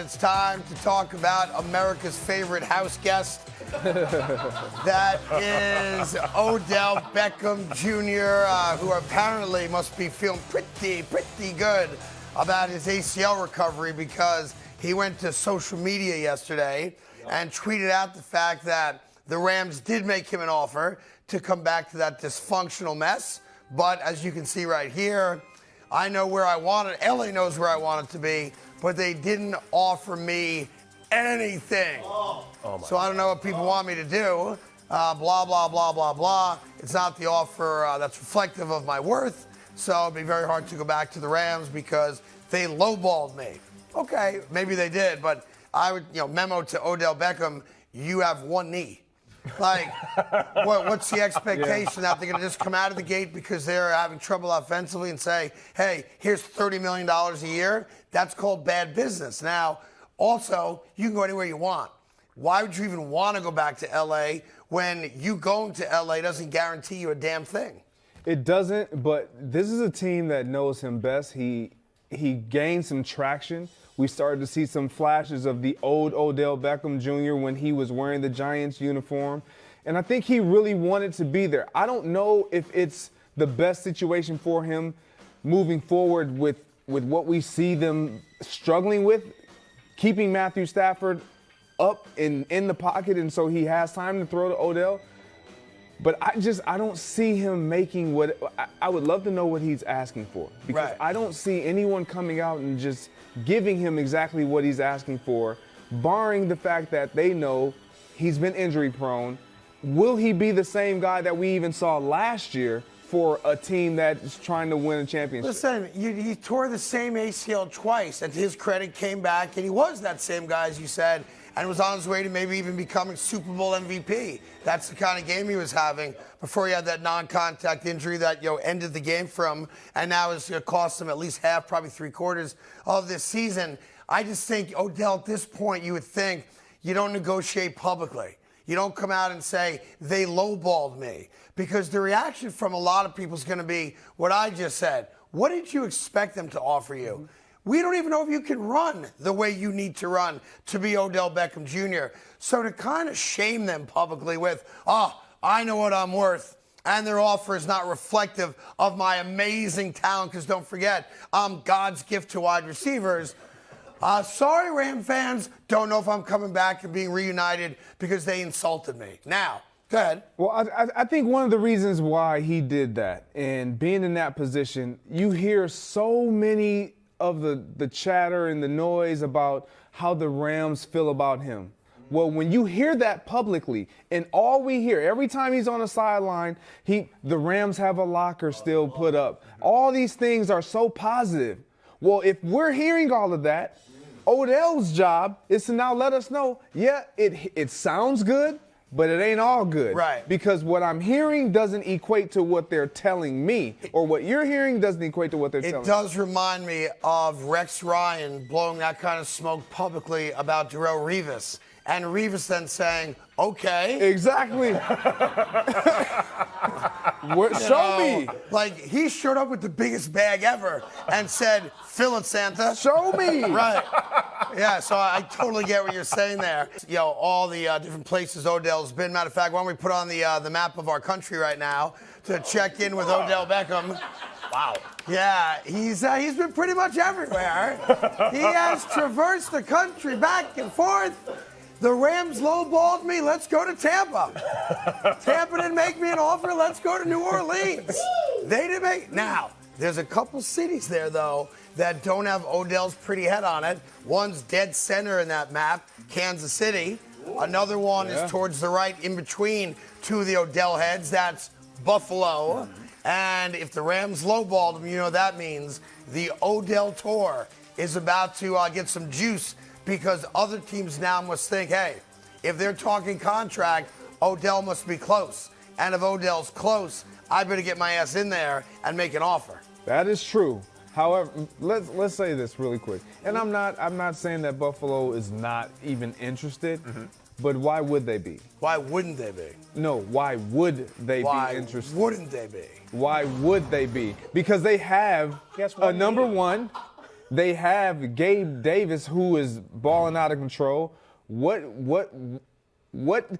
it's time to talk about America's favorite house guest. That is Odell Beckham Jr., who apparently must be feeling pretty good about his ACL recovery because he went to social media yesterday and tweeted out the fact that the Rams did make him an offer to come back to that dysfunctional mess. But as you can see right here, I know where I want it. LA knows where I want it to be, but they didn't offer me anything. So I don't know what people want me to do. Blah, blah, blah, blah, blah. It's not the offer that's reflective of my worth. So it'd be very hard to go back to the Rams because they lowballed me. Okay, maybe they did, but I would, memo to Odell Beckham, you have one knee. Like, what's the expectation that they're going to just come out of the gate because they're having trouble offensively and say, hey, here's $30 million a year? That's called bad business. Now, also, you can go anywhere you want. Why would you even want to go back to L.A. when you going to L.A. doesn't guarantee you a damn thing? It doesn't, but this is a team that knows him best. He gained some traction. We started to see some flashes of the old Odell Beckham Jr. when he was wearing the Giants uniform. And I think he really wanted to be there. I don't know if it's the best situation for him moving forward with what we see them struggling with, keeping Matthew Stafford up in the pocket, and so he has time to throw to Odell. But I don't see him making what I would love to know what he's asking for, because I don't see anyone coming out and just giving him exactly what he's asking for, barring the fact that they know he's been injury prone. Will he be the same guy that we even saw last year for a team that is trying to win a championship? Listen, he tore the same ACL twice, and to his credit came back, and he was that same guy, as you said, and was on his way to maybe even becoming Super Bowl MVP. That's the kind of game he was having before he had that non-contact injury that ended the game for him, and now it's going to cost him at least half, probably 3/4 of this season. I just think, Odell, at this point, you would think you don't negotiate publicly. You don't come out and say, they lowballed me. Because the reaction from a lot of people is going to be what I just said. What did you expect them to offer you? We don't even know if you can run the way you need to run to be Odell Beckham Jr. So to kind of shame them publicly with, I know what I'm worth, and their offer is not reflective of my amazing talent, because don't forget, I'm God's gift to wide receivers. Sorry, Ram fans, don't know if I'm coming back and being reunited because they insulted me. Now, go ahead. Well, I think one of the reasons why he did that, and being in that position, you hear so many of the chatter and the noise about how the Rams feel about him. Well, when you hear that publicly, and all we hear every time he's on the sideline, the Rams have a locker still put up. All these things are so positive. Well, if we're hearing all of that, Odell's job is to now let us know, it sounds good, but it ain't all good. Right. Because what I'm hearing doesn't equate to what they're telling me, or what you're hearing doesn't equate to what they're telling me. It does remind me of Rex Ryan blowing that kind of smoke publicly about Darrelle Revis, and Revis then saying, okay. Exactly. Show me. Like, he showed up with the biggest bag ever and said, fill it, Santa. Show me. Right. Yeah, so I totally get what you're saying there. All the different places Odell's been. Matter of fact, why don't we put on the map of our country right now to check in with Odell Beckham. Wow. Yeah, he's been pretty much everywhere. He has traversed the country back and forth. The Rams lowballed me. Let's go to Tampa. Tampa didn't make me an offer. Let's go to New Orleans. They didn't make. Now, there's a couple cities there, though, that don't have Odell's pretty head on it. One's dead center in that map, Kansas City. Another one is towards the right, in between two of the Odell heads. That's Buffalo. And if the Rams lowballed him, that means the Odell tour is about to get some juice, because other teams now must think, hey, if they're talking contract, Odell must be close. And if Odell's close, I better get my ass in there and make an offer. That is true. However, let's say this really quick. And I'm not saying that Buffalo is not even interested, but why would they be? Why wouldn't they be? No, why would they be interested? Why wouldn't they be? Why would they be? Because they have a number one They have Gabe Davis, who is balling out of control. What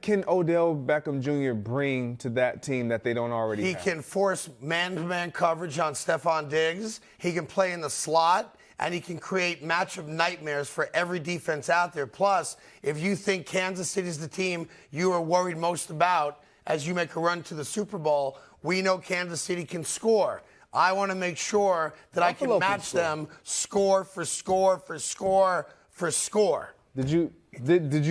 can Odell Beckham Jr. bring to that team that they don't already have? He can force man-to-man coverage on Stephon Diggs. He can play in the slot, and he can create matchup nightmares for every defense out there. Plus, if you think Kansas City is the team you are worried most about as you make a run to the Super Bowl, we know Kansas City can score. I want to make sure that I can match them score for score for score for score. Did you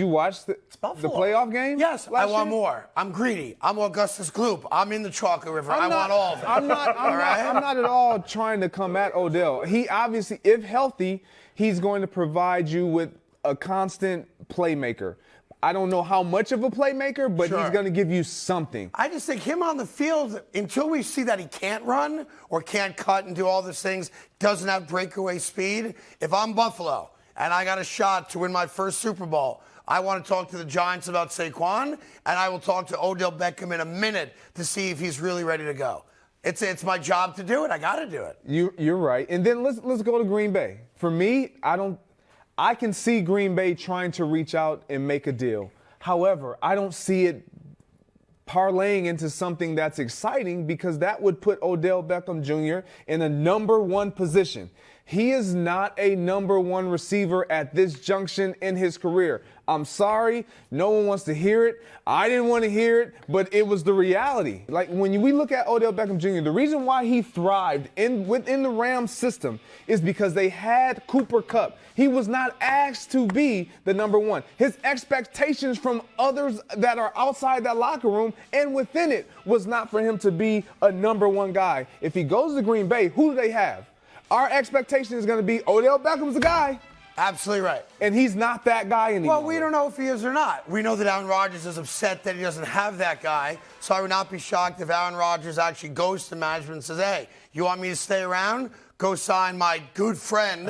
watch the playoff game? Yes, I want more. I'm greedy. I'm Augustus Gloop. I'm in the chocolate river. I want all of it. I'm not at all trying to come at Odell. He obviously, if healthy, he's going to provide you with a constant playmaker. I don't know how much of a playmaker, but he's going to give you something. I just think him on the field, until we see that he can't run or can't cut and do all these things, doesn't have breakaway speed. If I'm Buffalo and I got a shot to win my first Super Bowl, I want to talk to the Giants about Saquon, and I will talk to Odell Beckham in a minute to see if he's really ready to go. It's my job to do it. I got to do it. You're right. And then let's go to Green Bay. For me, I can see Green Bay trying to reach out and make a deal. However, I don't see it parlaying into something that's exciting, because that would put Odell Beckham Jr. in a number one position. He is not a number one receiver at this junction in his career. I'm sorry, no one wants to hear it. I didn't want to hear it, but it was the reality. Like, when we look at Odell Beckham Jr., the reason why he thrived within the Rams system is because they had Cooper Kupp. He was not asked to be the number one. His expectations from others that are outside that locker room and within it was not for him to be a number one guy. If he goes to Green Bay, who do they have? Our expectation is going to be Odell Beckham's the guy. Absolutely right. And he's not that guy anymore. Well, we don't know if he is or not. We know that Aaron Rodgers is upset that he doesn't have that guy. So I would not be shocked if Aaron Rodgers actually goes to management and says, hey, you want me to stay around? Go sign my good friend,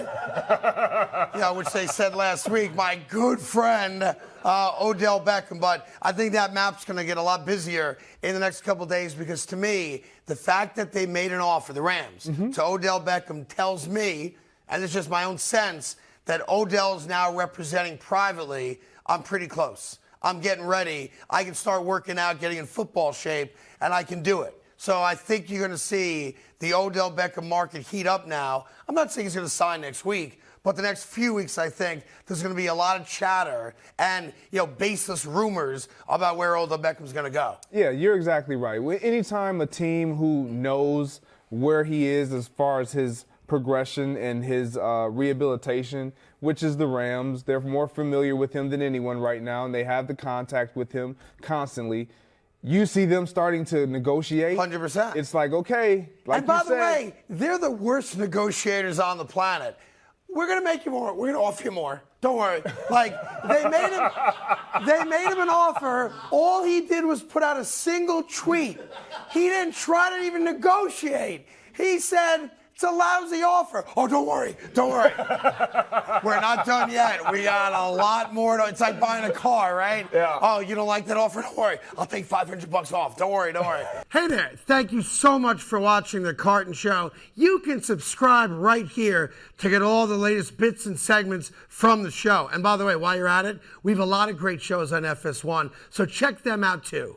which they said last week, my good friend, Odell Beckham. But I think that map's going to get a lot busier in the next couple of days, because to me, the fact that they made an offer, the Rams, to Odell Beckham tells me, and it's just my own sense, that Odell's now representing privately, I'm pretty close. I'm getting ready. I can start working out, getting in football shape, and I can do it. So I think you're going to see the Odell Beckham market heat up now. I'm not saying he's going to sign next week, but the next few weeks, I think there's going to be a lot of chatter and baseless rumors about where Odell Beckham's going to go. Yeah, you're exactly right. Anytime a team who knows where he is as far as his progression and his rehabilitation, which is the Rams, they're more familiar with him than anyone right now, and they have the contact with him constantly. You see them starting to negotiate. 100%. It's like, okay, like you said. And by the way, they're the worst negotiators on the planet. We're going to make you more. We're going to offer you more. Don't worry. Like, they made him an offer. All he did was put out a single tweet. He didn't try to even negotiate. He said, it's a lousy offer. Oh, don't worry. Don't worry. We're not done yet. We got a lot more. It's like buying a car, right? Yeah. Oh, you don't like that offer? Don't worry. I'll take $500 off. Don't worry. Don't worry. Hey there. Thank you so much for watching The Carton Show. You can subscribe right here to get all the latest bits and segments from the show. And by the way, while you're at it, we have a lot of great shows on FS1, so check them out too.